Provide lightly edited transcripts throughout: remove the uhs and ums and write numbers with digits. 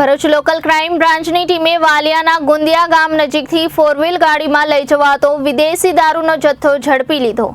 Bharuch local crime બ્રાન્ચની ટીમે વાલિયાના ગુંદિયા ગામ નજીકથી ફોર વ્હીલ ગાડીમાં લઈ જવાતો વિદેશી દારૂનો જથ્થો ઝડપી લીધો।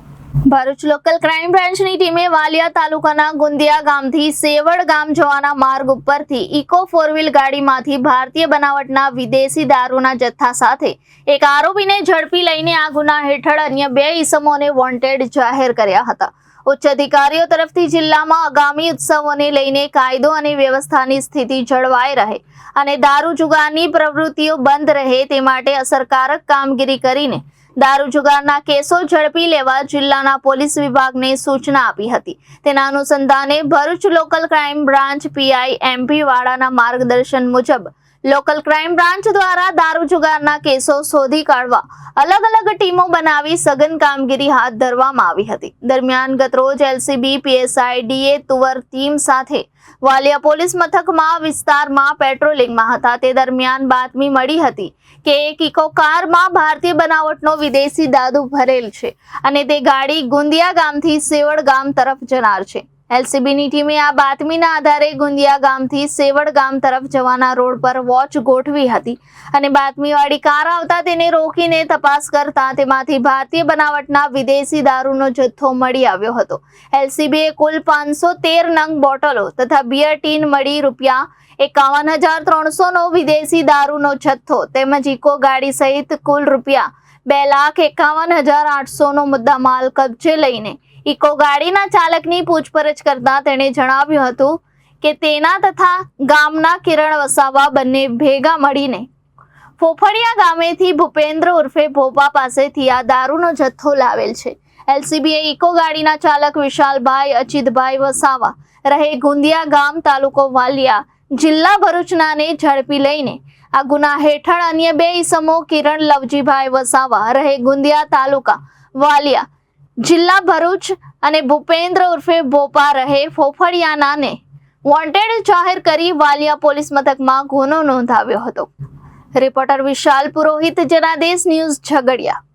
ભરૂચ લોકલ ક્રાઇમ બ્રાન્ચની ટીમે વાલિયા તાલુકાના ગુંદિયા ગામથી સેવડ ગામ જવાના માર્ગ ઉપરથી ઇકો ફોર વ્હીલ ગાડીમાંથી ભારતીય બનાવટના વિદેશી દારૂના જથ્થા સાથે એક આરોપીને ઝડપી લઈને આ ગુના હેઠળ અન્ય 2 ઈસમોને વોન્ટેડ જાહેર કર્યા હતા। ઉચ્ચ અધિકારીઓ તરફથી જિલ્લામાં આગામી ઉત્સવોને લઈને કાયદો અને વ્યવસ્થાની સ્થિતિ જળવાઈ રહે અને દારૂ જુગારની પ્રવૃત્તિઓ બંધ રહે તે માટે અસરકારક કામગીરી કરીને દારૂ જુગારના કેસો ઝડપી લેવા જિલ્લાના પોલીસ વિભાગને સૂચના આપી હતી। તેના અનુસંધાને Bharuch local crime branch PI MP વાળાના માર્ગદર્શન મુજબ લોકલ ક્રાઇમ બ્રાન્ચ દ્વારા દારૂ જુગારના કેસો શોધી કાઢવા અલગ અલગ ટીમો બનાવી સઘન કામગીરી હાથ ધરવામાં આવી હતી। દરમિયાન ગતરોજ એલસીબી પીએસઆઈ ડીએ તુવર ટીમ સાથે વાલિયા પોલીસ મથકમાં વિસ્તારમાં પેટ્રોલિંગમાં હતા। તે દરમિયાન બાતમી મળી હતી કે એક ઇકો કારમાં ભારતીય બનાવટનો વિદેશી દારૂ ભરેલ છે અને તે ગાડી ગુંદિયા ગામથી સેવડ ગામ તરફ જનાર છે। એલસીબીની ટીમે આ બાતમીના આધારે ગુંદિયા ગામથી સેવડ ગામ તરફ જવાના રોડ પર વોચ ગોઠવી હતી અને બાતમીવાળી કાર આવતા તેને રોકીને તપાસ કરતા તેમાંથી ભારતીય બનાવટના વિદેશી દારૂનો જથ્થો મળી આવ્યો હતો। એલસીબીએ કુલ 513 નંગ બોટલો તથા બિયર ટીન મળી ₹51,300નો વિદેશી દારૂનો જથ્થો તેમજ ઇકો ગાડી સહિત કુલ ₹2,51,800નો મુદ્દામાલ કબજે લઈને ઇકો ગાડીના ચાલકની પૂછપરછ કરતા તેણે જણાવ્યું હતું કે તેના તથા ગામના કિરણ વસાવા બંને ભેગા મળીને ફોફડિયા ગામેથી ભૂપેન્દ્ર ઉર્ફે ભોપા પાસેથી આ દારૂનો જથ્થો લાવેલ છે। એલસીબીએ ઇકો ગાડીના ચાલક વિશાલભાઈ અચિતભાઈ વસાવા રહે ગુંદિયા ગામ તાલુકો વાલિયા જિલ્લા ભરૂચનાને ઝડપી લઈને આ ગુના હેઠળ અન્ય 2 ઈસમો કિરણ લવજીભાઈ વસાવા રહે ગુંદિયા તાલુકા વાલિયા જિલ્લા ભરૂચ અને ભૂપેન્દ્ર ઉર્ફે ભોપા રહે ફોફડિયાનાને વોન્ટેડ જાહેર કરી વાલિયા પોલીસ મથકમાં ગુનો નોંધાવ્યો હતો। રિપોર્ટર વિશાલ પુરોહિત, જનાદેશ ન્યૂઝ, ઝઘડિયા।